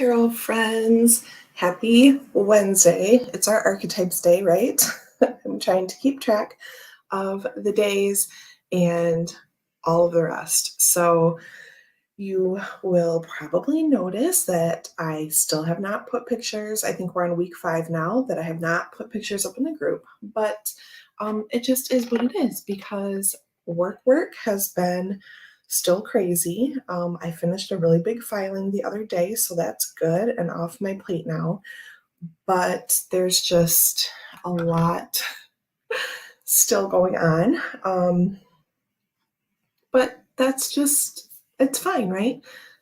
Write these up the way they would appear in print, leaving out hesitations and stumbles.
tarot friends. Happy Wednesday. It's our Archetypes day, right? I'm trying to keep track of the days and all of the rest. So you will probably notice that I still have not put pictures. I think we're on week 5 now that I have not put pictures up in the group, but it just is what it is because work has been still crazy. I finished a really big filing the other day, so that's good and off my plate now. But there's just a lot still going on. But that's just, it's fine, right?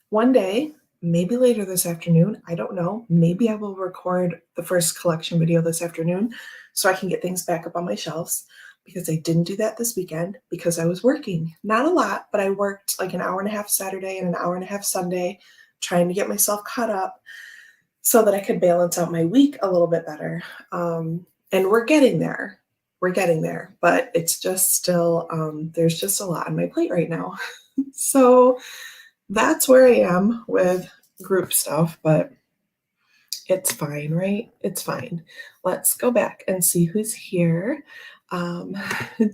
One day, maybe later this afternoon, I don't know, maybe I will record the first collection video this afternoon so I can get things back up on my shelves, because I didn't do that this weekend because I was working. Not a lot, but I worked like an hour and a half Saturday and an hour and a half Sunday trying to get myself caught up so that I could balance out my week a little bit better. And we're getting there. We're getting there, but it's just still, there's just a lot on my plate right now. So that's where I am with group stuff, but it's fine, right? It's fine. Let's go back and see who's here.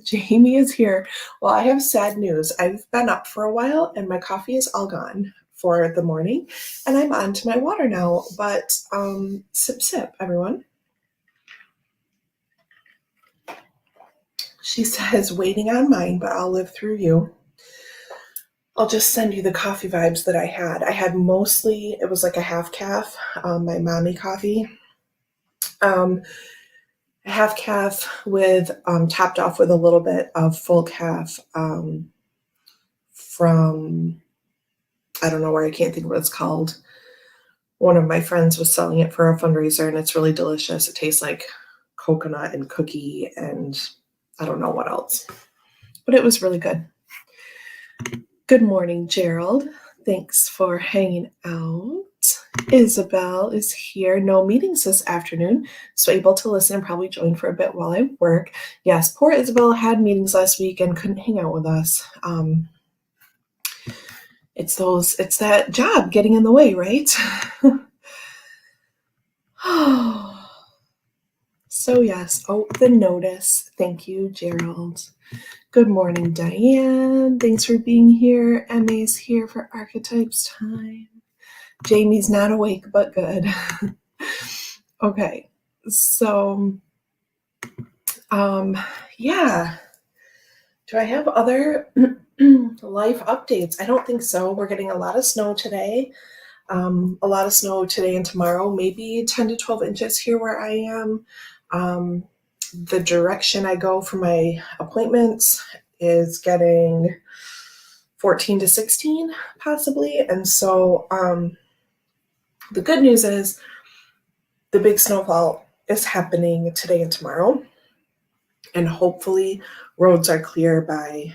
Jamie is here. Well, I have sad news. I've been up for a while and my coffee is all gone for the morning and I'm on to my water now, but sip, sip, everyone. She says, waiting on mine, but I'll live through you. I'll just send you the coffee vibes that I had. I had mostly, it was like a half calf, my mommy coffee. A half calf with, topped off with a little bit of full calf from, I don't know where, I can't think of what it's called. One of my friends was selling it for a fundraiser and it's really delicious. It tastes like coconut and cookie and I don't know what else, but it was really good. Good morning, Gerald. Thanks for hanging out. Isabel is here. No meetings this afternoon, so able to listen and probably join for a bit while I work. Yes, poor Isabel had meetings last week and couldn't hang out with us. It's that job getting in the way, right? So yes, the notice. Thank you, Gerald. Good morning, Diane. Thanks for being here. Emmy's here for Archetypes time. Jamie's not awake, but good. Okay, so, yeah. Do I have other life updates? I don't think so. We're getting a lot of snow today. A lot of snow today and tomorrow, maybe 10 to 12 inches here where I am. The direction I go for my appointments is getting 14 to 16 possibly. And so the good news is the big snowfall is happening today and tomorrow. And hopefully roads are clear by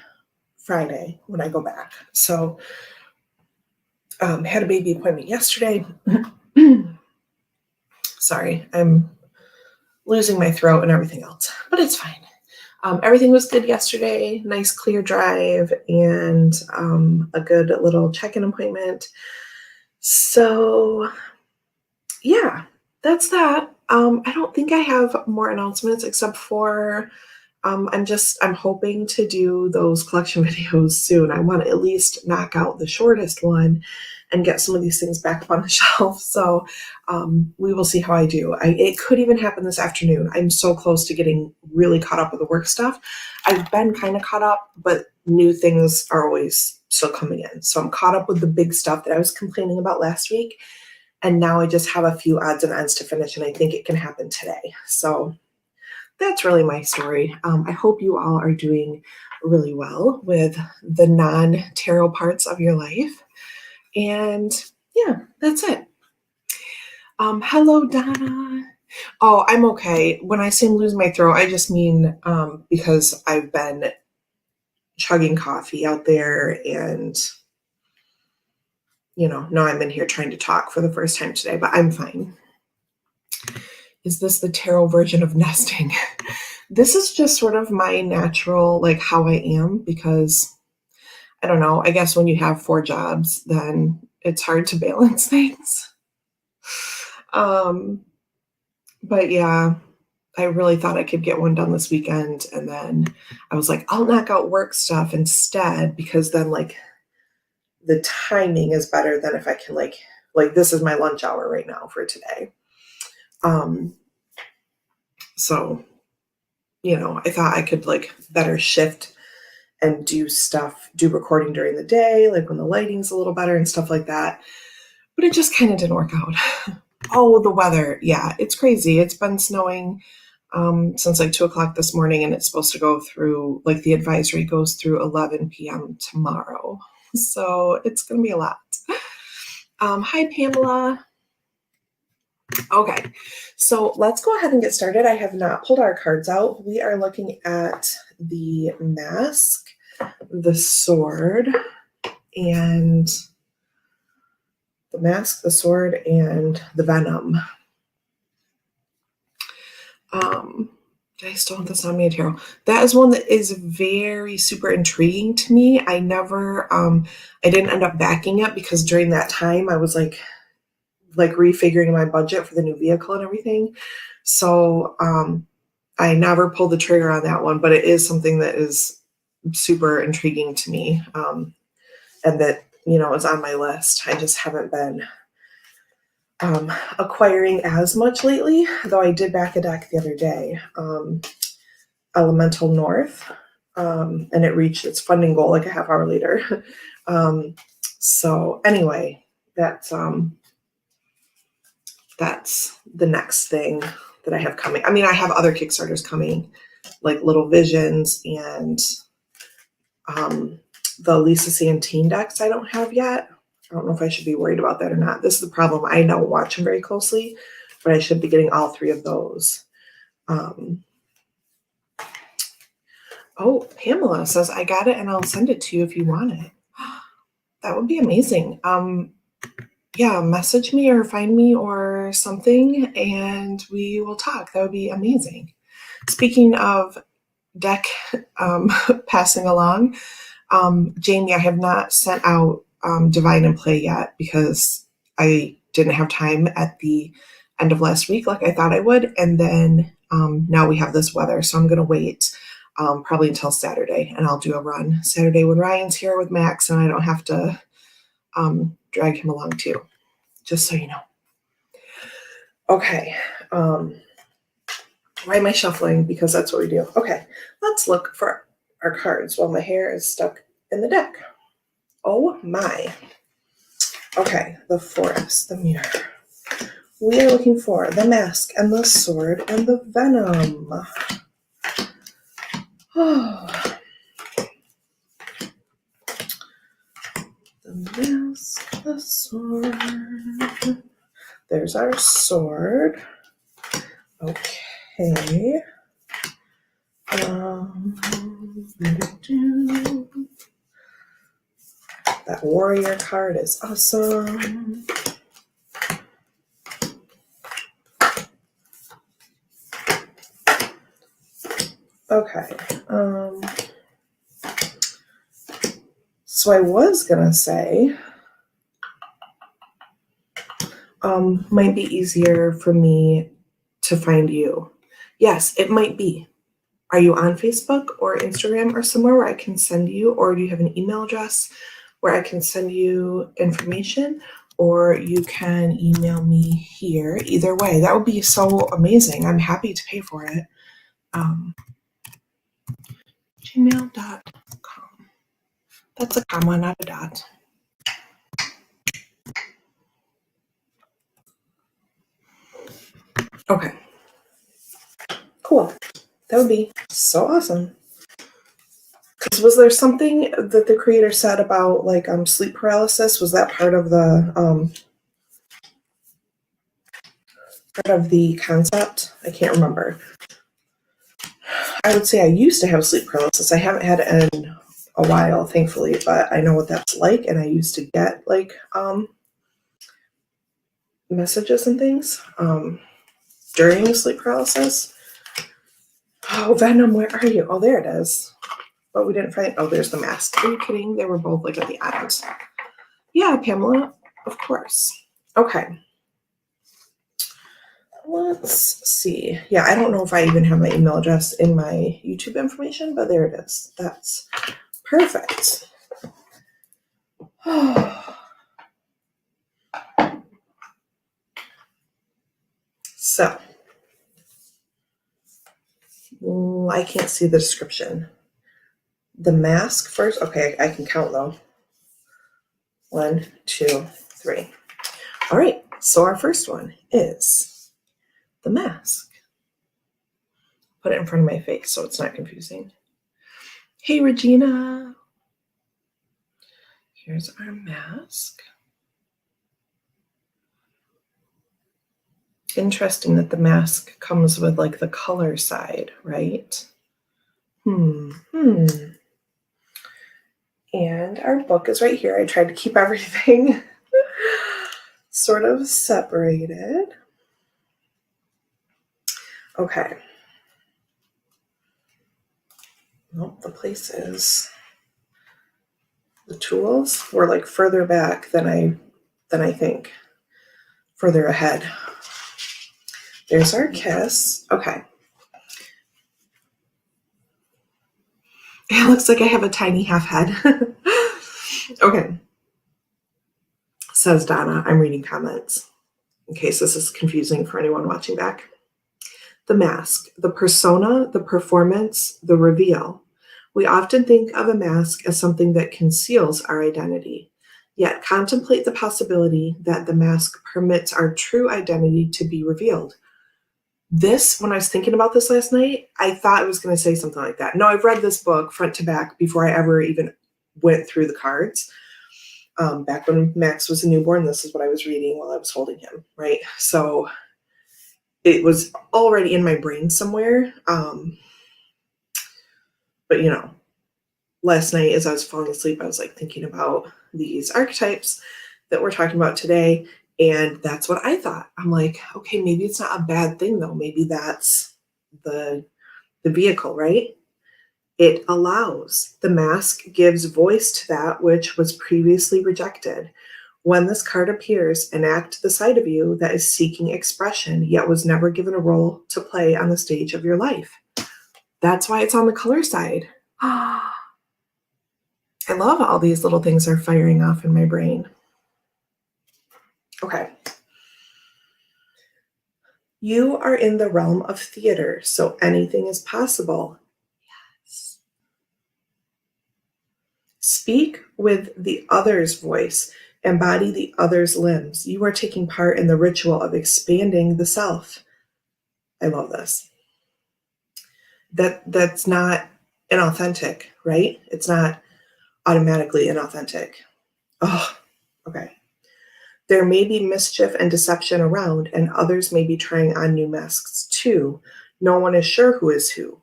Friday when I go back. So had a baby appointment yesterday. Sorry, I'm losing my throat and everything else, but it's fine. Everything was good yesterday, nice clear drive and a good little check-in appointment. So yeah, that's that. I don't think I have more announcements except for I'm hoping to do those collection videos soon. I want to at least knock out the shortest one and get some of these things back up on the shelf. So we will see how I do. It could even happen this afternoon. I'm so close to getting really caught up with the work stuff. I've been kind of caught up, but new things are always still coming in. So I'm caught up with the big stuff that I was complaining about last week. And now I just have a few odds and ends to finish, and I think it can happen today. So that's really my story. I hope you all are doing really well with the non-tarot parts of your life. And yeah, that's it. Hello, Donna. Oh, I'm okay. When I say I'm losing my throat, I just mean because I've been chugging coffee out there and, now I'm in here trying to talk for the first time today, but I'm fine. Is this the tarot version of nesting? This is just sort of my natural, like how I am, because I don't know, I guess when you have 4 jobs, then it's hard to balance things. But yeah, I really thought I could get one done this weekend. And then I was like, I'll knock out work stuff instead, because then like the timing is better than if I can like this is my lunch hour right now for today. So, you know, I thought I could like better shift and do recording during the day, like when the lighting's a little better and stuff like that. But it just kind of didn't work out. Oh, the weather. Yeah, it's crazy. It's been snowing since like 2 o'clock this morning, and it's supposed to go through, like the advisory goes through 11 p.m. tomorrow. So it's going to be a lot. Hi, Pamela. Okay, so let's go ahead and get started. I have not pulled our cards out. We are looking at the mask, the sword, and the mask, the sword, and the venom. I still want this on me, tarot. That is one that is very super intriguing to me. I never, I didn't end up backing it because during that time I was like refiguring my budget for the new vehicle and everything. So I never pulled the trigger on that one, but it is something that is super intriguing to me, and that, you know, is on my list. I just haven't been acquiring as much lately, though I did back a deck the other day, Elemental North, and it reached its funding goal like a half hour later. So anyway, that's the next thing that I have coming. I mean, I have other Kickstarters coming, like Little Visions and the Lisa Santine decks I don't have yet. I don't know if I should be worried about that or not. This is the problem. I don't watch them very closely, but I should be getting all three of those. Oh, Pamela says, I got it and I'll send it to you if you want it. That would be amazing. Yeah, message me or find me or something and we will talk. That would be amazing. Speaking of deck passing along, Jamie, I have not sent out Divine and Play yet because I didn't have time at the end of last week like I thought I would. And then now we have this weather, so I'm going to wait probably until Saturday, and I'll do a run Saturday when Ryan's here with Max and I don't have to drag him along too, just so you know. Okay. Why am I shuffling? Because that's what we do. Okay, let's look for our cards while my hair is stuck in the deck. Oh my. Okay, the forest, the mirror. We are looking for the mask and the sword and the venom. Oh. The mask, the sword. There's our sword. Okay. That warrior card is awesome. Okay. So I was gonna say, might be easier for me to find you. Yes, it might be. Are you on Facebook or Instagram or somewhere where I can send you, or do you have an email address where I can send you information, or you can email me here? Either way, that would be so amazing. I'm happy to pay for it. Gmail.com. That's a comma, not a dot. Okay. Cool. That would be so awesome. Because was there something that the creator said about like sleep paralysis? Was that part of the concept? I can't remember. I would say I used to have sleep paralysis. I haven't had it in a while, thankfully, but I know what that's like, and I used to get like messages and things during sleep paralysis. Oh, Venom, where are you? Oh, there it is. But we didn't find. Oh, there's the mask. Are you kidding? They were both like at the end. Yeah, Pamela, of course. Okay. let's see. Yeah, I don't know if I even have my email address in my YouTube information, but there it is. That's perfect. So, I can't see the description. The mask first. Okay, I can count though. 1, 2, 3. All right, so our first one is the mask. Put it in front of my face so it's not confusing. Hey, Regina. Here's our mask. Interesting that the mask comes with like the color side, right? And our book is right here. I tried to keep everything sort of separated. Okay. Nope, the places. The tools were like further back than I think. Further ahead. There's our kiss. Okay. It looks like I have a tiny half head. Okay. Says Donna. I'm reading comments in case this is confusing for anyone watching back. The mask, the persona, the performance, the reveal. We often think of a mask as something that conceals our identity, yet contemplate the possibility that the mask permits our true identity to be revealed. This, when I was thinking about this last night, I thought I was going to say something like that. No, I've read this book front to back before I ever even went through the cards. Back when Max was a newborn, this is what I was reading while I was holding him, right? So it was already in my brain somewhere. But, you know, last night as I was falling asleep, I was like thinking about these archetypes that we're talking about today. And that's what I thought. I'm like, okay, maybe it's not a bad thing though. Maybe that's the vehicle, right? It allows. The mask gives voice to that which was previously rejected. When this card appears, enact the side of you that is seeking expression, yet was never given a role to play on the stage of your life. That's why it's on the color side. I love how all these little things are firing off in my brain. Okay. You are in the realm of theater, so anything is possible. Yes. Speak with the other's voice. Embody the other's limbs. You are taking part in the ritual of expanding the self. I love this. That's not inauthentic, right? It's not automatically inauthentic. Oh, okay. There may be mischief and deception around, and others may be trying on new masks too. No one is sure who is who.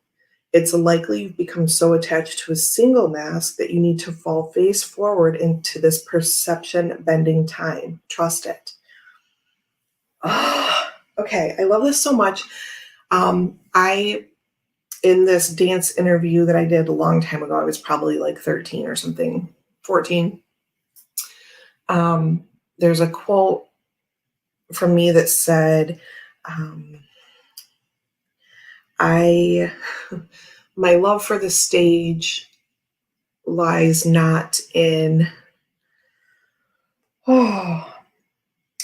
It's likely you've become so attached to a single mask that you need to fall face forward into this perception-bending time. Trust it. Oh, okay, I love this so much. In this dance interview that I did a long time ago, I was probably like 13 or something, 14. There's a quote from me that said, my love for the stage lies not in, my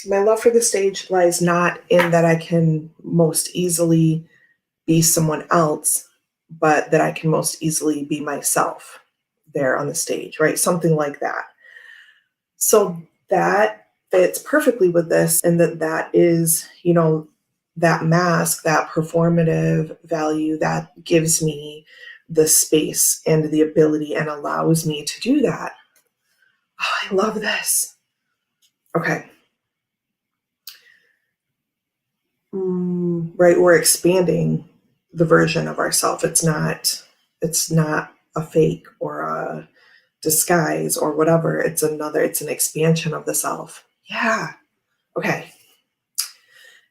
love for the stage lies not in that I can most easily be someone else, but that I can most easily be myself there on the stage, right? Something like that. So that fits perfectly with this, and that is, that mask, that performative value that gives me the space and the ability and allows me to do that. Oh, I love this. Okay. Right, we're expanding the version of ourselves. It's not a fake or a disguise or whatever. It's an expansion of the self. Yeah. Okay.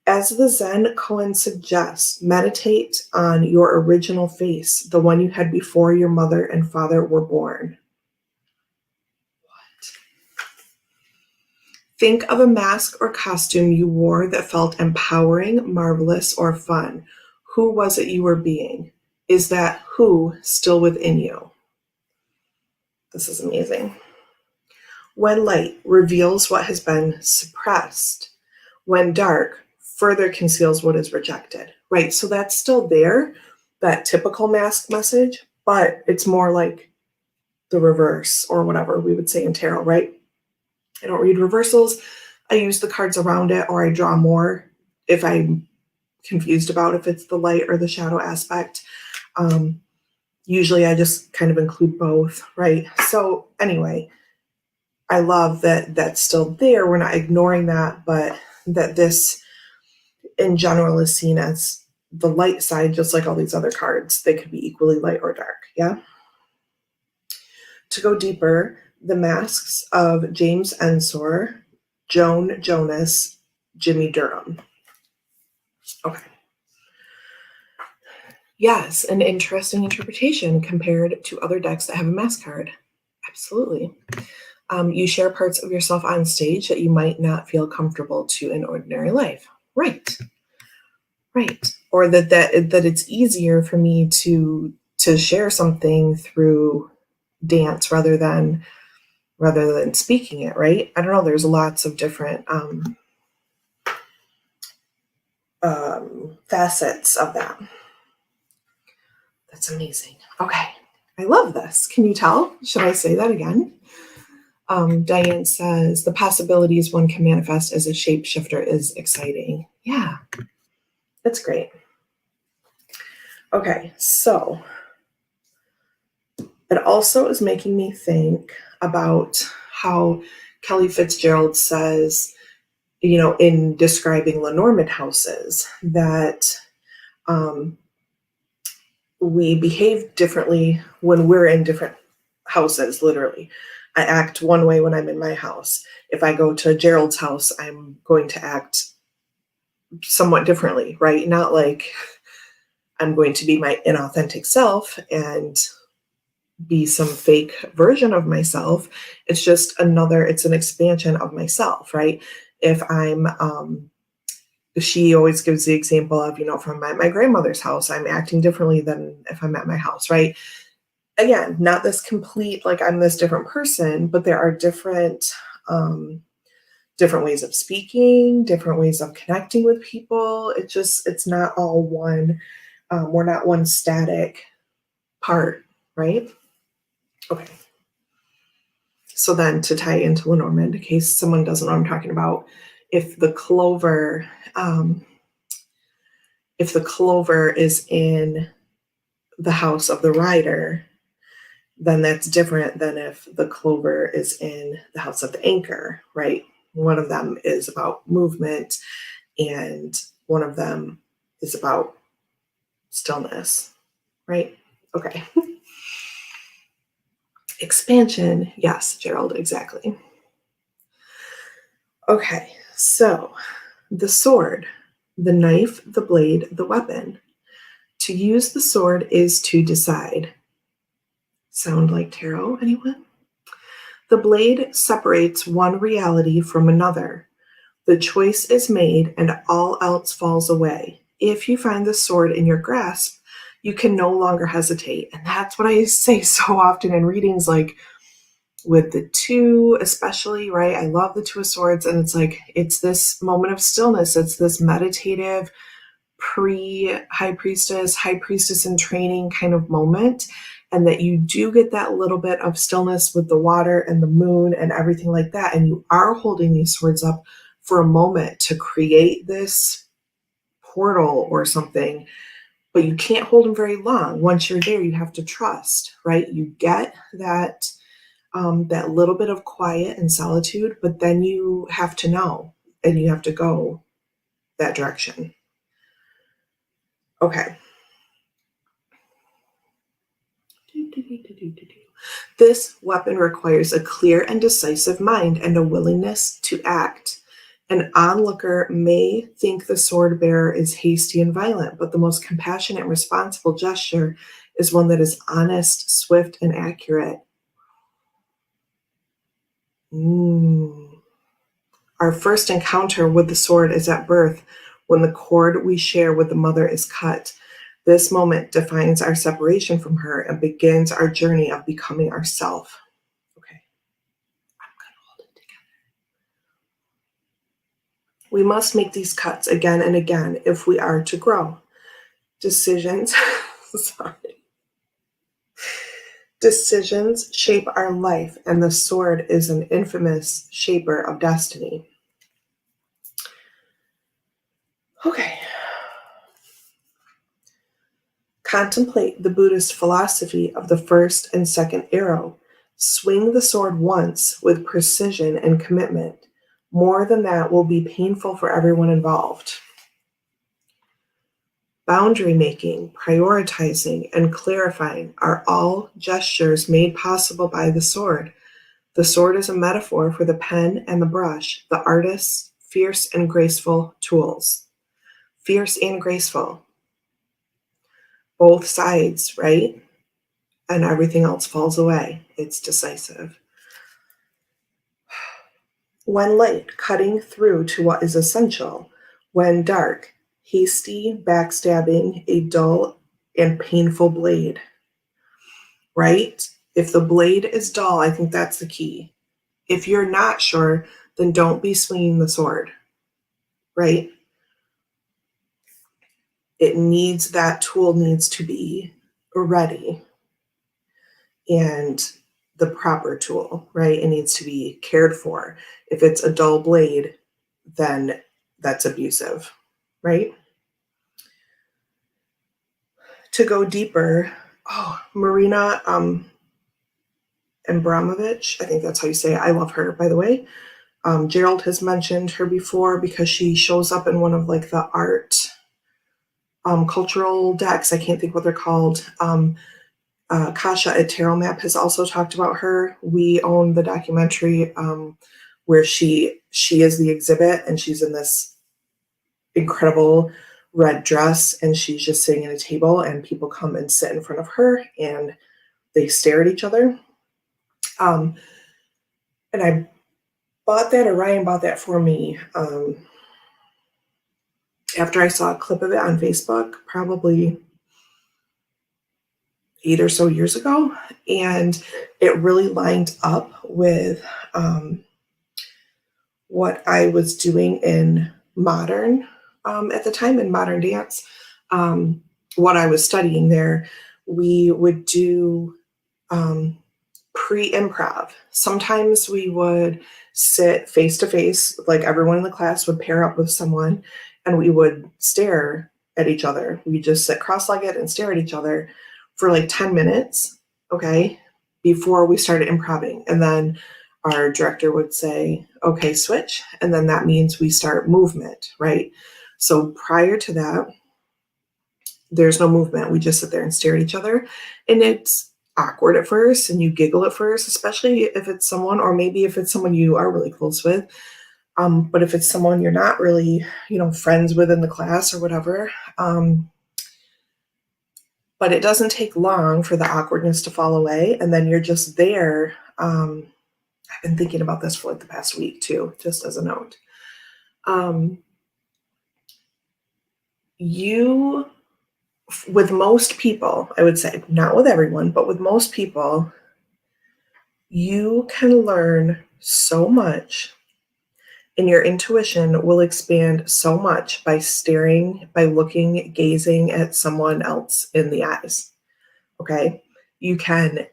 As the Zen koan suggests, meditate on your original face, the one you had before your mother and father were born. What? Think of a mask or costume you wore that felt empowering, marvelous, or fun. Who was it you were being? Is that who still within you? This is amazing. When light reveals what has been suppressed, when dark further conceals what is rejected, right? So that's still there, that typical mask message, but it's more like the reverse or whatever we would say in tarot, right? I don't read reversals. I use the cards around it, or I draw more if I'm confused about if it's the light or the shadow aspect. Usually I just kind of include both, right? So anyway, I love that that's still there. We're not ignoring that, but that this in general is seen as the light side, just like all these other cards. They could be equally light or dark, yeah? To go deeper, the masks of James Ensor, Joan Jonas, Jimmy Durham. Okay. Yes, an interesting interpretation compared to other decks that have a mask card. Absolutely. You share parts of yourself on stage that you might not feel comfortable to in ordinary life. Right. Right. Or that it's easier for me to share something through dance rather than speaking it, right? I don't know. There's lots of different facets of that. That's amazing. Okay. I love this. Can you tell? Should I say that again? Diane says, the possibilities one can manifest as a shapeshifter is exciting. Yeah, that's great. Okay, so it also is making me think about how Kelly Fitzgerald says, you know, in describing Lenormand houses, that we behave differently when we're in different houses, literally. I act one way when I'm in my house. If I go to Gerald's house, I'm going to act somewhat differently, right? Not like I'm going to be my inauthentic self and be some fake version of myself. It's just it's an expansion of myself, right? If I'm, she always gives the example of, you know, if I'm at my grandmother's house, I'm acting differently than if I'm at my house, right? Again, not this complete, like I'm this different person, but there are different ways of speaking, different ways of connecting with people. It's not all one. We're not one static part, right? Okay. So then to tie into Lenormand, in case someone doesn't know what I'm talking about, if the clover is in the house of the rider, then that's different than if the clover is in the house of the anchor, right? One of them is about movement and one of them is about stillness, right? Okay. Expansion. Yes, Gerald, exactly. Okay, so the sword, the knife, the blade, the weapon. To use the sword is to decide. Sound like tarot, anyone? The blade separates one reality from another. The choice is made and all else falls away. If you find the sword in your grasp, you can no longer hesitate. And that's what I say so often in readings, like with the two, especially, right? I love the Two of Swords. And it's like, it's this moment of stillness. It's this meditative high priestess in training kind of moment. And that you do get that little bit of stillness with the water and the moon and everything like that. And you are holding these swords up for a moment to create this portal or something, but you can't hold them very long. Once you're there, you have to trust, right? You get that that little bit of quiet and solitude, but then you have to know and you have to go that direction. Okay. This weapon requires a clear and decisive mind and a willingness to act. An onlooker may think the sword bearer is hasty and violent, but the most compassionate and responsible gesture is one that is honest, swift, and accurate. Our first encounter with the sword is at birth, when the cord we share with the mother is cut. This moment defines our separation from her and begins our journey of becoming ourself. Okay, I'm going to hold it together. We must make these cuts again and again if we are to grow. Decisions, Decisions shape our life, and the sword is an infamous shaper of destiny. Okay. Contemplate the Buddhist philosophy of the first and second arrow. Swing the sword once with precision and commitment. More than that will be painful for everyone involved. Boundary making, prioritizing, and clarifying are all gestures made possible by the sword. The sword is a metaphor for the pen and the brush, the artist's fierce and graceful tools. Fierce and graceful. Both sides, right? And everything else falls away. It's decisive. When light, cutting through to what is essential. When dark, hasty, backstabbing, a dull and painful blade. Right? If the blade is dull, I think that's the key. If you're not sure, then don't be swinging the sword. Right? That tool needs to be ready. And the proper tool, right? It needs to be cared for. If it's a dull blade, then that's abusive, right? To go deeper, Marina Abramovich, I think that's how you say it. I love her, by the way. Gerald has mentioned her before because she shows up in one of like the art cultural decks. I can't think what they're called. Kasha at Tarot Map has also talked about her. We own the documentary where she is the exhibit, and she's in this incredible red dress, and she's just sitting at a table, and people come and sit in front of her, and they stare at each other. And I bought that, or Ryan bought that for me after I saw a clip of it on Facebook, probably 8 or so years ago, and it really lined up with what I was doing in modern at the time, in modern dance. What I was studying there, we would do pre-improv. Sometimes we would sit face to face, like everyone in the class would pair up with someone, and we would stare at each other. We just sit cross-legged and stare at each other for like 10 minutes, okay, before we started improvising. And then our director would say, okay, switch. And then that means we start movement, right? So prior to that, there's no movement. We just sit there and stare at each other. And it's awkward at first, and you giggle at first, especially if it's someone, or maybe if it's someone you are really close with. But if it's someone you're not really, friends with in the class or whatever, but it doesn't take long for the awkwardness to fall away. And then you're just there. I've been thinking about this for like the past week too, just as a note. With most people, I would say, not with everyone, but with most people, you can learn so much, and your intuition will expand so much by staring, by looking, gazing at someone else in the eyes. Okay? You can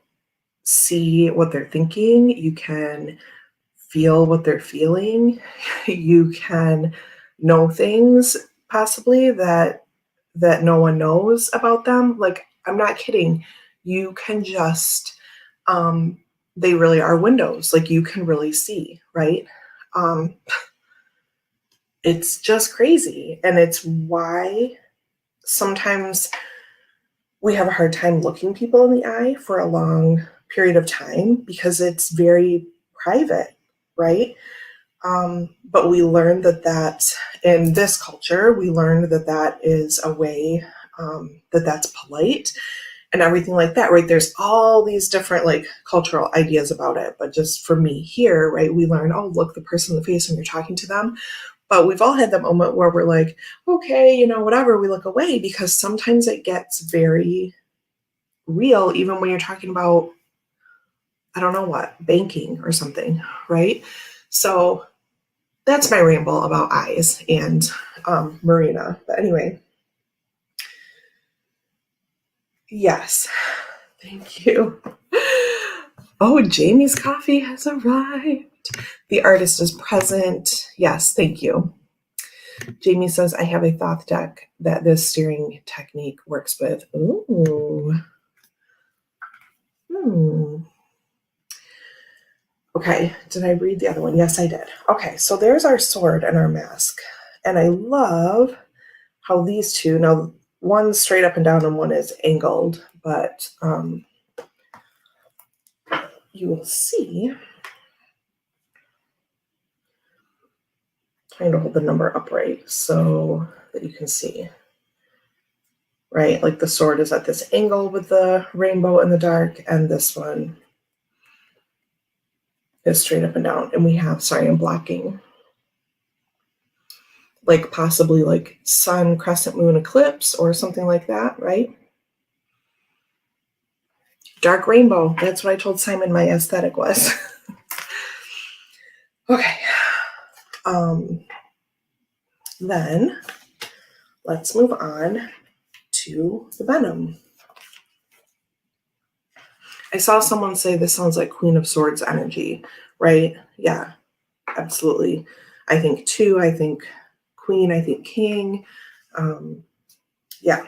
see what they're thinking. You can feel what they're feeling. You can know things possibly that no one knows about them. Like, I'm not kidding. You can just, they really are windows. Like, you can really see, right? It's just crazy. And it's why sometimes we have a hard time looking people in the eye for a long period of time, because it's very private, right? But we learned that in this culture, we learned that is a way, that's polite. and everything like that, right? There's all these different like cultural ideas about it. But just for me here, right, we learn, oh, look the person in the face when you're talking to them. But we've all had that moment where we're like, okay, you know, whatever, we look away, because sometimes it gets very real, even when you're talking about, I don't know what, banking or something, right? So that's my ramble about eyes and Marina. But anyway, yes, thank you. Oh, Jamie's coffee has arrived. The artist is present. Yes, thank you. Jamie says, I have a Thoth deck that this steering technique works with. Ooh. Okay, did I read the other one? Yes, I did. Okay, so there's our sword and our mask. And I love how these two, now one's straight up and down and one is angled, but you will see, trying to hold the number upright so that you can see, right? Like the sword is at this angle with the rainbow in the dark, and this one is straight up and down. And we have, sorry, I'm blocking, like possibly like sun, crescent moon eclipse or something like that, right? Dark rainbow. That's what I told Simon my aesthetic was. Okay. Then let's move on to the Venom. I saw someone say this sounds like Queen of Swords energy, right? Yeah, absolutely. I think two, I think Queen, I think King. Yeah.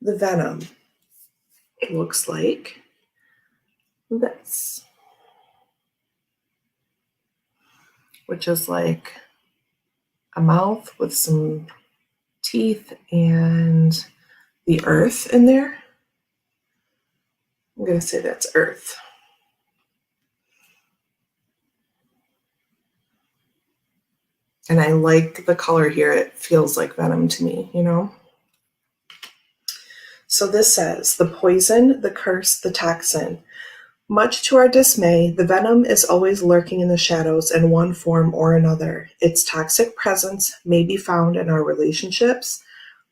The Venom looks like this, which is like a mouth with some teeth and the earth in there. I'm going to say that's earth. And I like the color here. It feels like venom to me, you know? So this says, the poison, the curse, the toxin. Much to our dismay, the venom is always lurking in the shadows in one form or another. Its toxic presence may be found in our relationships,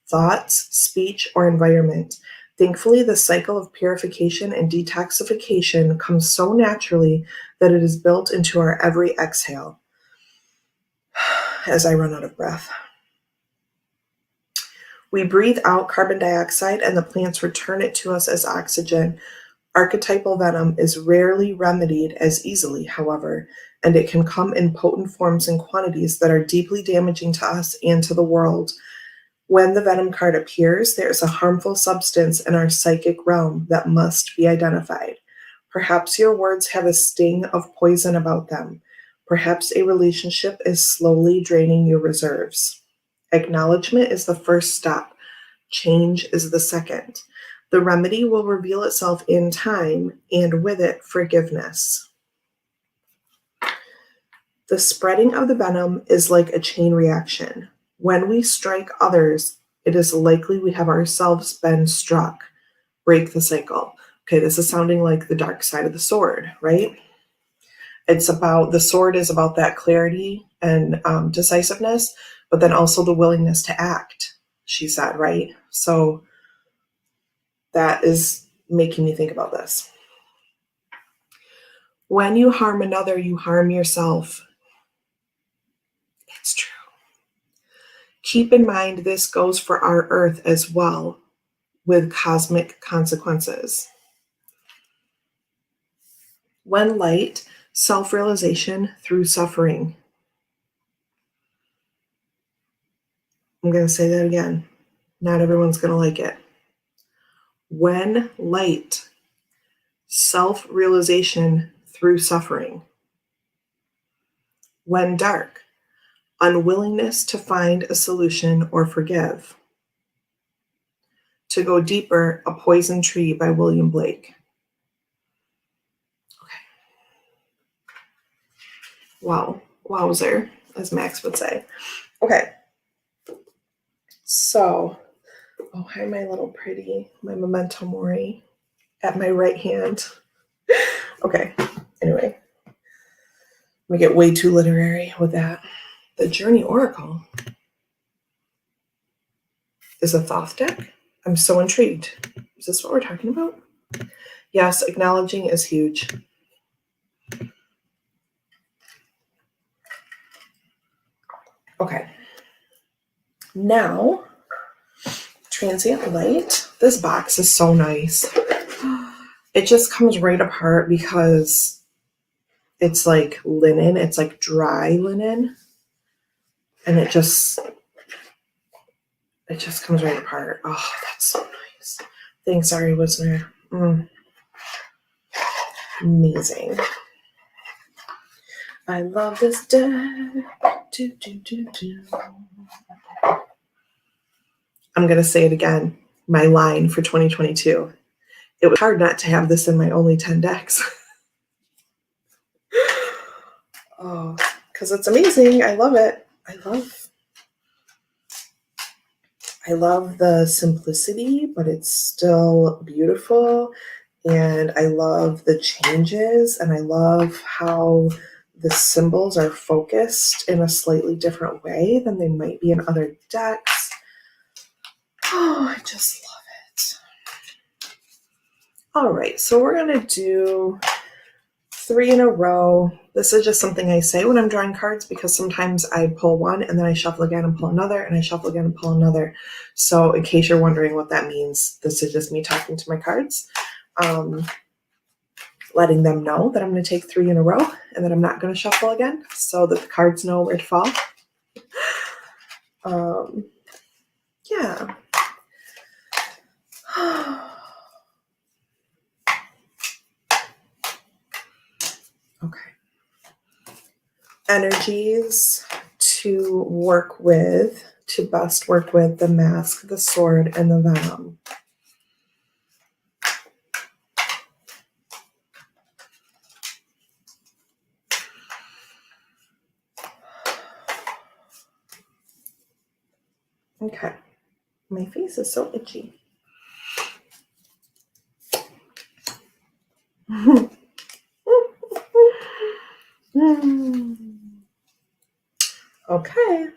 thoughts, speech, or environment. Thankfully, the cycle of purification and detoxification comes so naturally that it is built into our every exhale. As I run out of breath. We breathe out carbon dioxide and the plants return it to us as oxygen. Archetypal venom is rarely remedied as easily, however, and it can come in potent forms and quantities that are deeply damaging to us and to the world. When the Venom card appears, there is a harmful substance in our psychic realm that must be identified. Perhaps your words have a sting of poison about them. Perhaps a relationship is slowly draining your reserves. Acknowledgement is the first step. Change is the second. The remedy will reveal itself in time, and with it, forgiveness. The spreading of the venom is like a chain reaction. When we strike others, it is likely we have ourselves been struck. Break the cycle. Okay, this is sounding like the dark side of the sword, right? It's about, the sword is about that clarity and decisiveness, but then also the willingness to act, she said, right? So that is making me think about this. When you harm another, you harm yourself. It's true. Keep in mind this goes for our earth as well, with cosmic consequences. When light, self-realization through suffering. I'm going to say that again. Not everyone's going to like it. When light, self-realization through suffering. When dark, unwillingness to find a solution or forgive. To go deeper, A Poison Tree by William Blake. Okay. Wow. Wowzer, as Max would say. Okay. So Oh, hi, my little pretty, my memento mori at my right hand. Okay, anyway, we get way too literary with that. The Journey Oracle is a Thoth deck. I'm so intrigued. Is this what we're talking about? Yes, acknowledging is huge. Okay. Now, Transient Light. This box is so nice. It just comes right apart because it's like linen. It's like dry linen. And it just comes right apart. Oh, that's so nice. Thanks, Ari Wisner. Amazing. I love this deck. I'm going to say it again. My line for 2022. It was hard not to have this in my only 10 decks. Oh, because it's amazing. I love it. I love the simplicity, but it's still beautiful. And I love the changes, and I love how the symbols are focused in a slightly different way than they might be in other decks. Oh, I just love it. All right, so we're going to do 3 in a row. This is just something I say when I'm drawing cards because sometimes I pull one and then I shuffle again and pull another and I shuffle again and pull another. So in case you're wondering what that means, this is just me talking to my cards, letting them know that I'm going to take 3 in a row and that I'm not going to shuffle again so that the cards know where to fall. Yeah. Okay. Energies to work with, to best work with the mask, the sword, and the venom. Okay. My face is so itchy. Okay.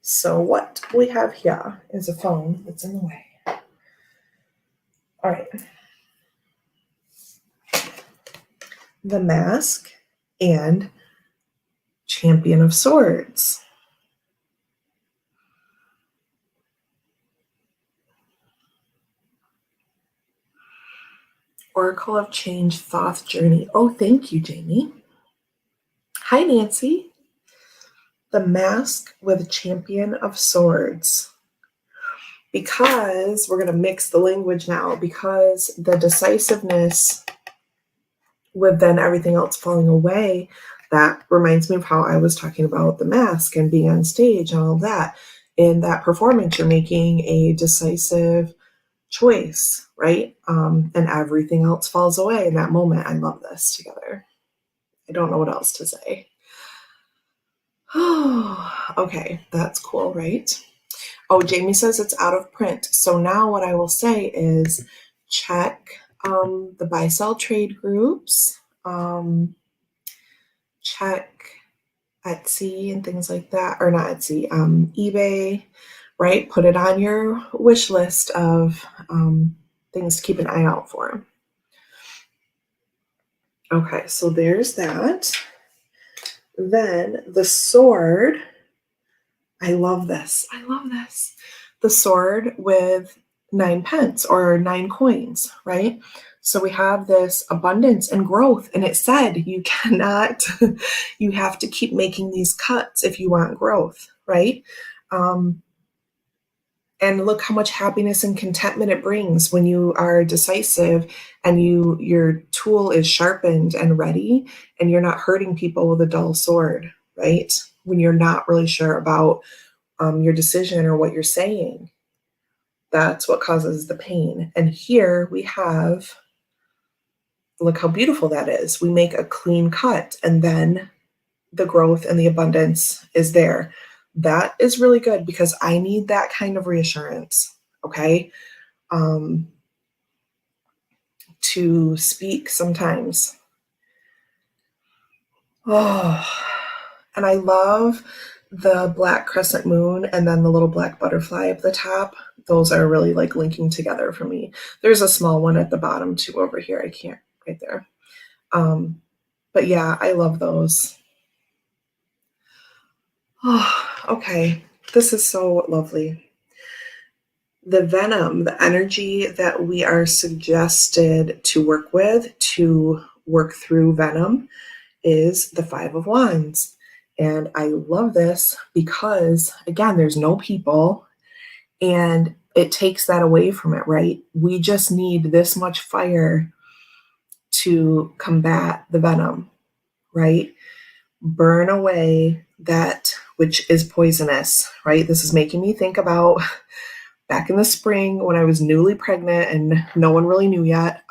So what we have here is a phone that's in the way. All right. The mask and Champion of Swords. Oracle of Change, Thoth Journey. Oh, thank you, Jamie. Hi, Nancy. The mask with Champion of Swords. Because we're going to mix the language now, because the decisiveness with then everything else falling away, that reminds me of how I was talking about the mask and being on stage and all that. In that performance, you're making a decisive choice, right? And everything else falls away in that moment. I love this together. I don't know what else to say. Okay, that's cool, right? Oh, Jamie says it's out of print. So now what I will say is check the buy-sell trade groups, check Etsy and things like that, or not Etsy, eBay, right? Put it on your wish list of things to keep an eye out for. Okay, so there's that. Then the sword. I love this. I love this. The sword with 9 pence or 9 coins, right? So we have this abundance and growth. And it said you cannot, you have to keep making these cuts if you want growth, right? And look how much happiness and contentment it brings when you are decisive and your tool is sharpened and ready and you're not hurting people with a dull sword, right? When you're not really sure about your decision or what you're saying. That's what causes the pain. And here we have, look how beautiful that is. We make a clean cut and then the growth and the abundance is there. that is really good because I need that kind of reassurance, okay, to speak sometimes. Oh, and I love the black crescent moon and then the little black butterfly up the top. Those are really like linking together for me. There's a small one at the bottom too over here. I can't right there. But yeah, I love those. Oh, okay. This is so lovely. The Venom, the energy that we are suggested to work through Venom is the Five of Wands. And I love this because, again, there's no people and it takes that away from it, right? We just need this much fire to combat the Venom, right? Burn away that which is poisonous, right? This is making me think about back in the spring when I was newly pregnant and no one really knew yet,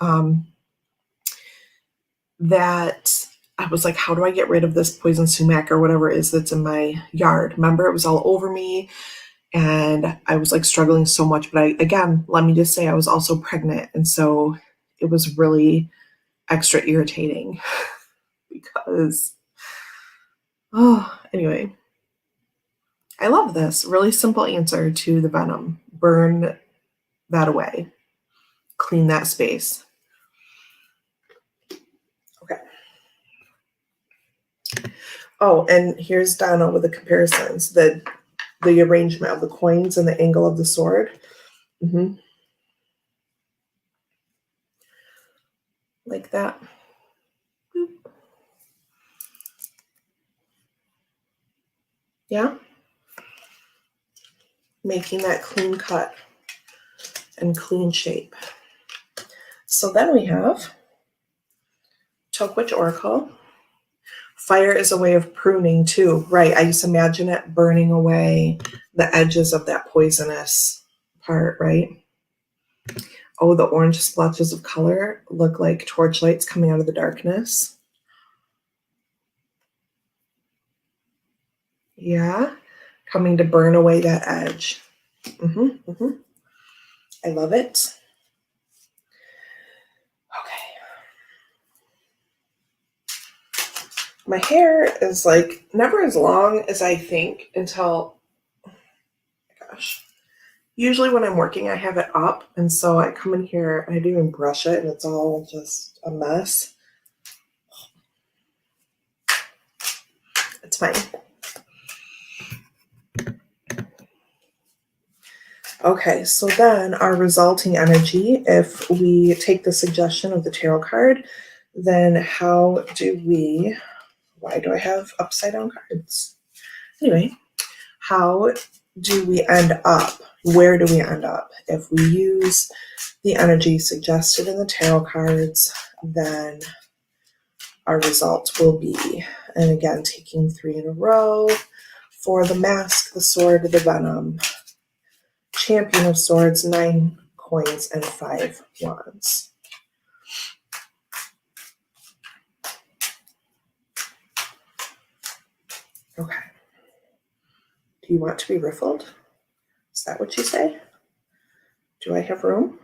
that I was like, how do I get rid of this poison sumac or whatever it is that's in my yard? Remember, it was all over me and I was like struggling so much. But again, let me just say I was also pregnant. And so it was really extra irritating because, anyway, I love this. Really simple answer to the Venom. Burn that away. Clean that space. Okay. Oh, and here's Donna with the comparisons. The arrangement of the coins and the angle of the sword. Like that. Boop. Yeah. Making that clean cut and clean shape. So then we have Tokewitch Oracle. Fire is a way of pruning too, right? I just imagine it burning away the edges of that poisonous part, right? Oh, the orange splotches of color look like torchlights coming out of the darkness. Yeah, coming to burn away that edge. I love it. Okay. My hair is like never as long as I think until, gosh, usually when I'm working, I have it up. And so I come in here and I don't even brush it and it's all just a mess. It's fine. Okay, so then our resulting energy, if we take the suggestion of the tarot card, then how do we, why do I have upside down cards? Anyway, how do we end up? Where do we end up? If we use the energy suggested in the tarot cards, then our result will be, and again, taking 3 in a row for the mask, the sword, the venom, Champion of Swords, 9 coins, and 5 wands. Okay. Do you want to be riffled? Is that what you say? Do I have room?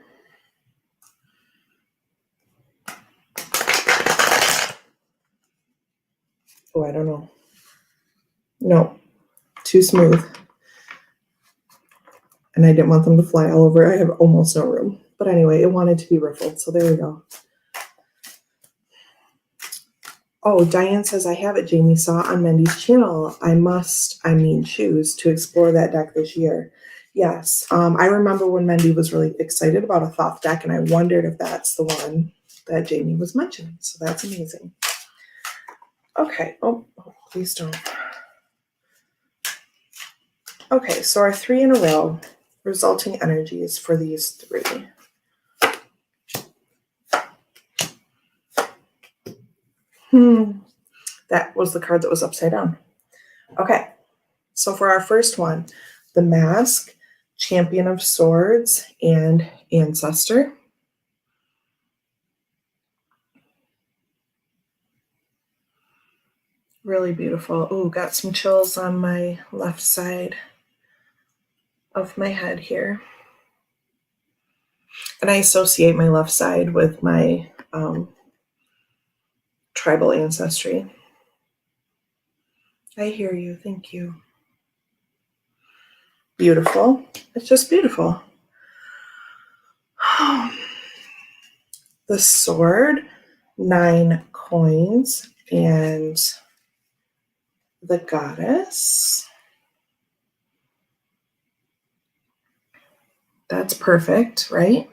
Oh, I don't know. No, too smooth. And I didn't want them to fly all over. I have almost no room. But anyway, it wanted to be riffled, so there we go. Oh, Diane says, I have it, Jamie saw on Mendy's channel. choose to explore that deck this year. Yes, I remember when Mendy was really excited about a Thoth deck, and I wondered if that's the one that Jamie was mentioning. So that's amazing. Okay. Oh, please don't. Okay, so our 3 in a row, resulting energies for these 3. That was the card that was upside down. Okay, so for our first one, the Mask, Champion of Swords, and Ancestor. Really beautiful. Oh, got some chills on my left side of my head here. And I associate my left side with my tribal ancestry. I hear you. Thank you. Beautiful. It's just beautiful. The sword, 9 coins, and the goddess. That's perfect, right?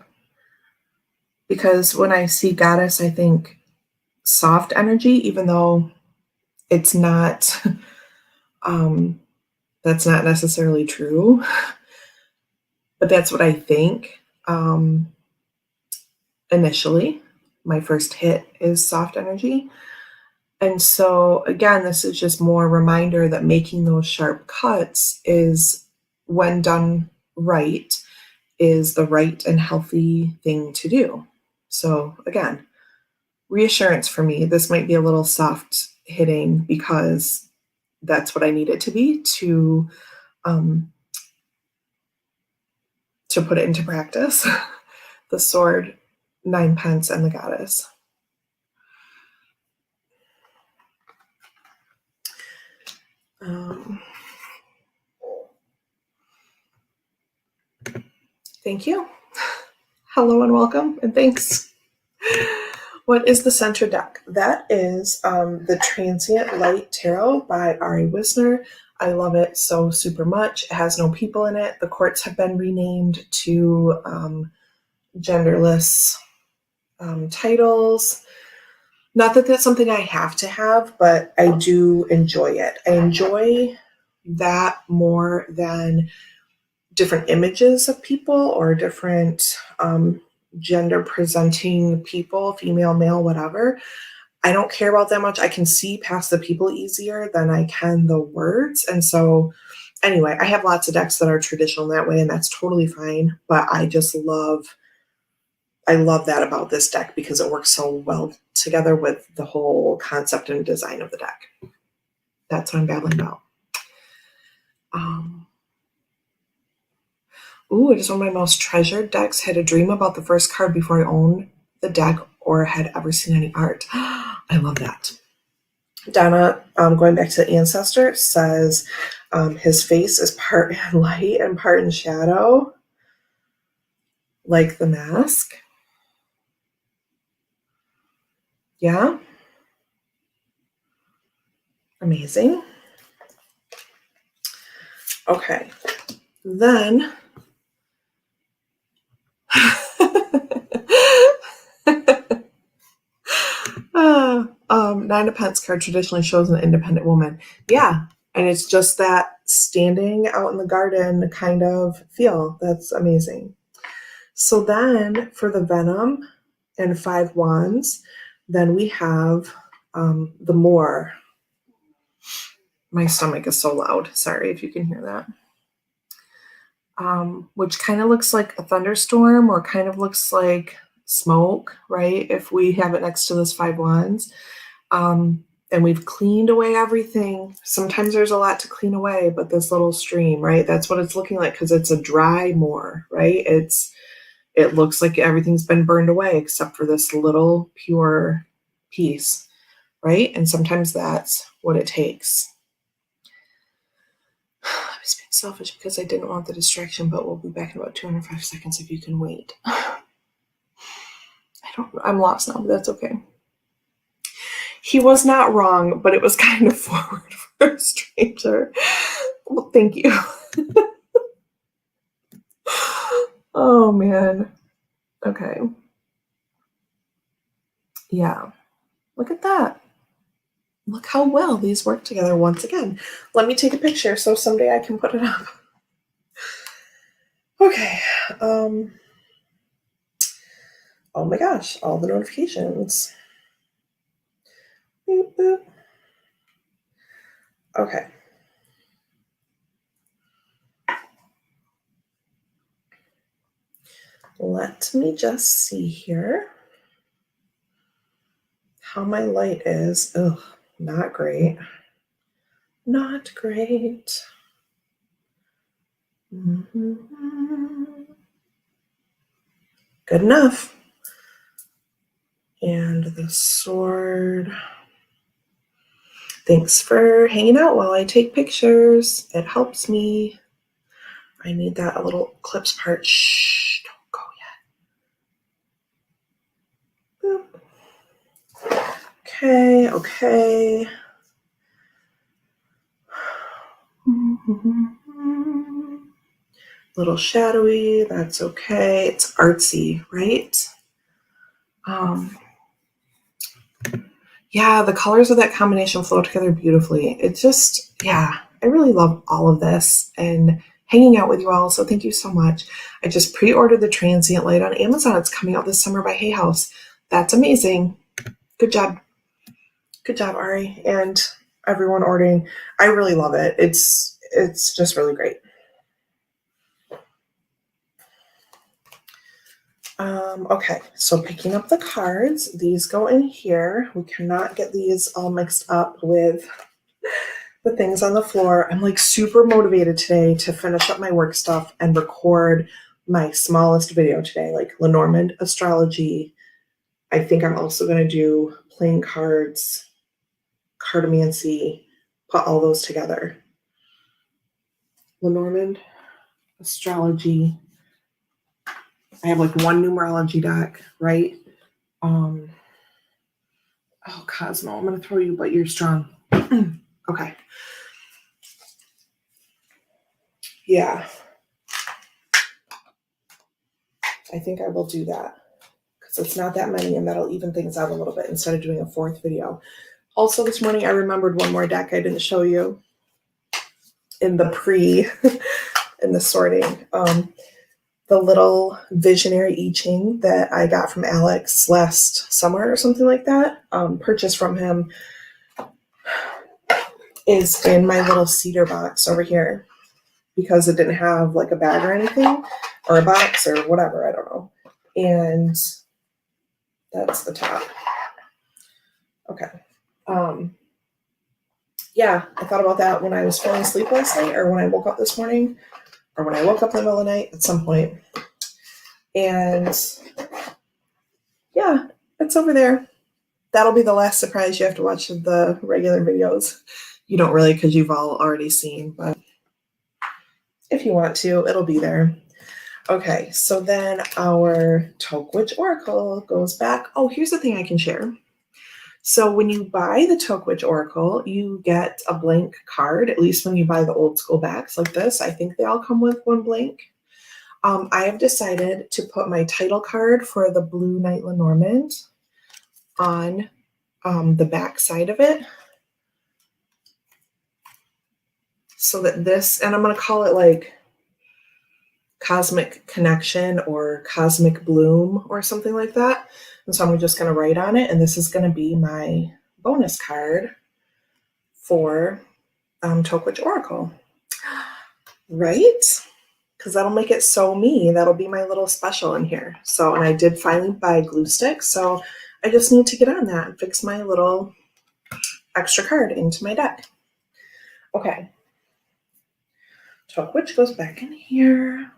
Because when I see goddess, I think soft energy, even though it's not, that's not necessarily true, but that's what I think. Initially, my first hit is soft energy. And so, again, this is just more reminder that making those sharp cuts is, when done right, is the right and healthy thing to do. So, again, reassurance for me. This might be a little soft hitting because that's what I need it to be to put it into practice. The sword, 9 pence, and the goddess. Thank you. Hello and welcome, and thanks. What is the center deck? That is the Transient Light Tarot by Ari Wisner. I love it so super much. It has no people in it. The courts have been renamed to genderless titles. Not that that's something I have to have, but I do enjoy it. I enjoy that more than different images of people or different gender presenting people, female, male, whatever. I don't care about that much. I can see past the people easier than I can the words. And so anyway, I have lots of decks that are traditional that way, and that's totally fine. But I love that about this deck because it works so well together with the whole concept and design of the deck. That's what I'm babbling about. It is one of my most treasured decks. Had a dream about the first card before I owned the deck or had ever seen any art. I love that. Donna, going back to the ancestor, says his face is part in light and part in shadow, like the mask. Yeah. Amazing. Okay. Then 9 of Pence card traditionally shows an independent woman. Yeah. And it's just that standing out in the garden kind of feel. That's amazing. So then for the Venom and 5 wands, then we have the Moor. My stomach is so loud. Sorry if you can hear that. Which kind of looks like a thunderstorm or kind of looks like smoke, right? If we have it next to this 5 wands. And we've cleaned away everything. Sometimes there's a lot to clean away, but this little stream, right? That's what it's looking like because it's a dry Moor, right? It looks like everything's been burned away except for this little pure piece, right? And sometimes that's what it takes. I was being selfish because I didn't want the distraction, but we'll be back in about 205 seconds if you can wait. I'm lost now, but that's okay. He was not wrong, but it was kind of forward for a stranger. Well, thank you. Oh, man. Okay. Yeah. Look at that. Look how well these work together once again. Let me take a picture so someday I can put it up. Okay. Oh my gosh, all the notifications. Boop, boop. Okay. Let me just see here how my light is. Ugh. Not great. Not great. Good enough. And the sword. Thanks for hanging out while I take pictures. It helps me. I need that little clips part. Shh, don't go yet. Boop. Okay. Little shadowy, that's okay. It's artsy, right? Yeah, the colors of that combination flow together beautifully. It just, yeah, I really love all of this and hanging out with you all. So thank you so much. I just pre-ordered the transient light on Amazon. It's coming out this summer by Hay House. That's amazing. Good job. Good job, Ari, and everyone ordering. I really love it. It's just really great. Okay, so picking up the cards, these go in here. We cannot get these all mixed up with the things on the floor. I'm like super motivated today to finish up my work stuff and record my smallest video today, like Lenormand astrology. I think I'm also going to do playing cards, cartomancy, put all those together. Lenormand astrology. I have like one numerology deck, right? Oh, Cosmo, I'm going to throw you, but you're strong. Okay. Yeah. I think I will do that because it's not that many and that'll even things out a little bit instead of doing a fourth video. Also, this morning I remembered one more deck I didn't show you in the in the sorting. The little visionary I Ching that I got from Alex last summer or something like that, purchased from him, is in my little cedar box over here because it didn't have like a bag or anything or a box or whatever, I don't know. And that's the top. Okay. Yeah, I thought about that when I was falling asleep last night or when I woke up this morning or when I woke up in the middle of the night at some point. And yeah, it's over there. That'll be the last surprise you have to watch of the regular videos. You don't really because you've all already seen, but if you want to, it'll be there. Okay, so then our Tokewitch Oracle goes back. Oh, here's the thing I can share. So when you buy the Tokewitch Oracle, you get a blank card, at least when you buy the old school backs like this. I think they all come with one blank. I have decided to put my title card for the Blue Knight Lenormand on the back side of it. So that this, and I'm going to call it like Cosmic Connection or Cosmic Bloom or something like that. And so I'm just going to write on it, and this is going to be my bonus card for Tokewitch Oracle. Right? Because that'll make it so me. That'll be my little special in here. So, and I did finally buy glue sticks, so I just need to get on that and fix my little extra card into my deck. Okay. Tokewitch goes back in here.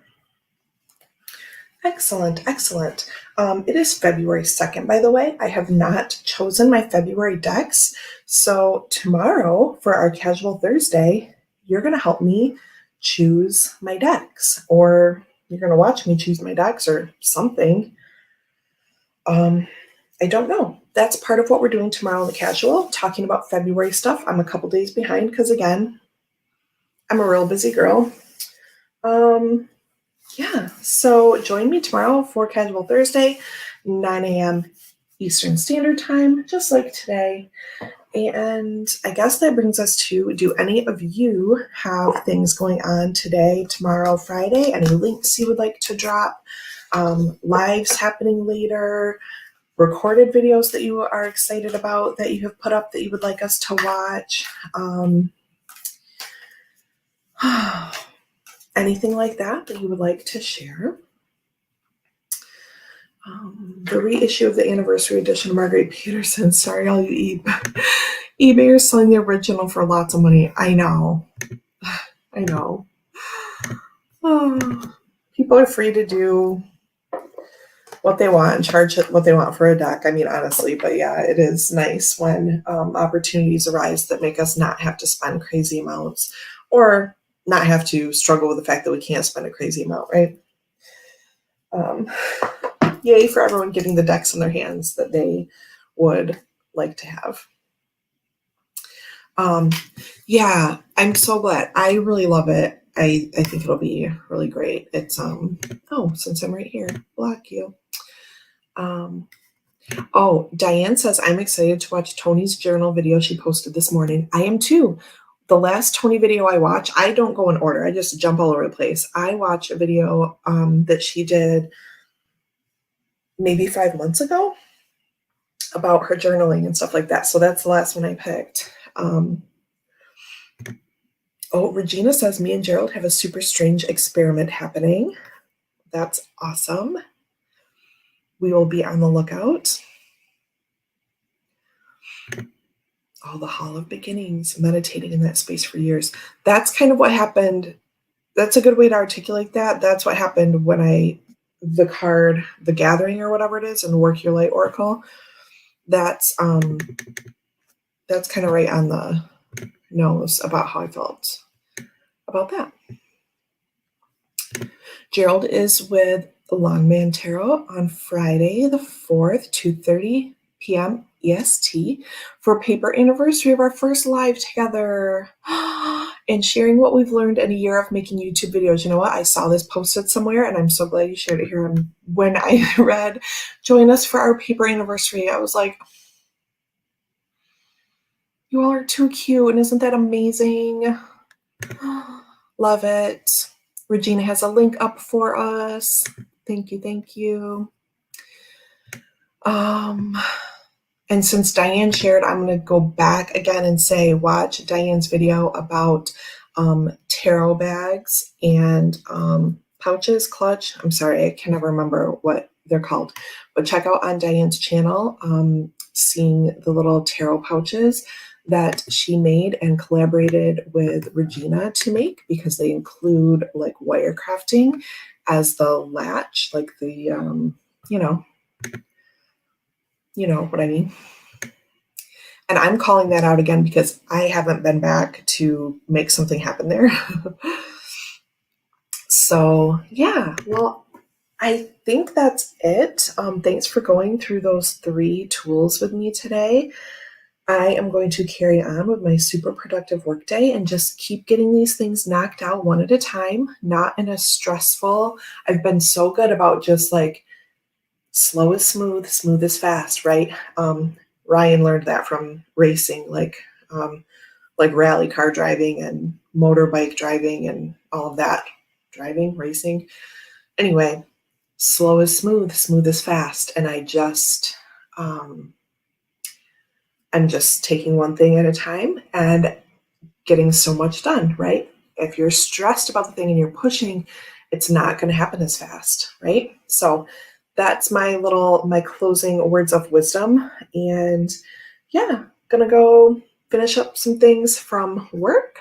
Excellent, excellent. It is February 2nd, by the way. I have not chosen my February decks. So tomorrow for our Casual Thursday, you're going to help me choose my decks, or you're going to watch me choose my decks or something. I don't know. That's part of what we're doing tomorrow in the Casual, talking about February stuff. I'm a couple days behind because, again, I'm a real busy girl. Yeah, so join me tomorrow for Casual Thursday, 9 a.m. Eastern Standard Time, just like today. And I guess that brings us to, do any of you have things going on today, tomorrow, Friday? Any links you would like to drop? Lives happening later? Recorded videos that you are excited about that you have put up that you would like us to watch? Anything like that you would like to share? The reissue of the anniversary edition of Marguerite Peterson. Sorry, all you eat. eBay is selling the original for lots of money. I know. I know. Oh, people are free to do what they want and charge what they want for a deck. I mean, honestly, but yeah, it is nice when opportunities arise that make us not have to spend crazy amounts or not have to struggle with the fact that we can't spend a crazy amount, right? Yay for everyone getting the decks in their hands that they would like to have. Yeah, I'm so glad. I really love it. I think it'll be really great. It's oh, since I'm right here, block you. Oh, Diane says, I'm excited to watch Tony's journal video she posted this morning. I am too. The last Tony video I watch, I don't go in order. I just jump all over the place. I watch a video that she did maybe 5 months ago about her journaling and stuff like that. So that's the last one I picked. Oh, Regina says, me and Gerald have a super strange experiment happening. That's awesome. We will be on the lookout. Oh, the Hall of Beginnings, meditating in that space for years. That's kind of what happened. That's a good way to articulate that. That's what happened when the card, the Gathering or whatever it is, and Work Your Light Oracle. That's kind of right on the nose about how I felt about that. Gerald is with Longman Tarot on Friday the 4th, 2:30 p.m. EST for paper anniversary of our first live together and sharing what we've learned in a year of making YouTube videos. You know what? I saw this posted somewhere and I'm so glad you shared it here. And when I read, join us for our paper anniversary, I was like, you all are too cute. And isn't that amazing? Love it. Regina has a link up for us. Thank you. Thank you. And since Diane shared, I'm going to go back again and say, watch Diane's video about tarot bags and pouches, clutch. I'm sorry, I can never remember what they're called. But check out on Diane's channel, seeing the little tarot pouches that she made and collaborated with Regina to make, because they include like wire crafting as the latch, like the, you know what I mean. And I'm calling that out again because I haven't been back to make something happen there. So yeah, well, I think that's it. Thanks for going through those 3 tools with me today. I am going to carry on with my super productive workday and just keep getting these things knocked out one at a time, not in a stressful. I've been so good about just like slow is smooth, smooth is fast, right? Ryan learned that from racing, like rally car driving and motorbike driving and all of that. Driving, racing. Anyway, slow is smooth, smooth is fast. And I'm just taking one thing at a time and getting so much done, right? If you're stressed about the thing and you're pushing, it's not going to happen as fast, right? So that's my closing words of wisdom. And yeah, gonna go finish up some things for work,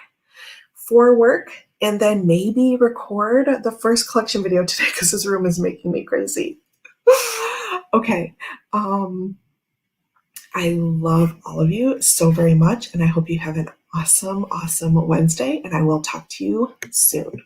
and then maybe record the first collection video today because this room is making me crazy. Okay. I love all of you so very much, and I hope you have an awesome, awesome Wednesday, and I will talk to you soon.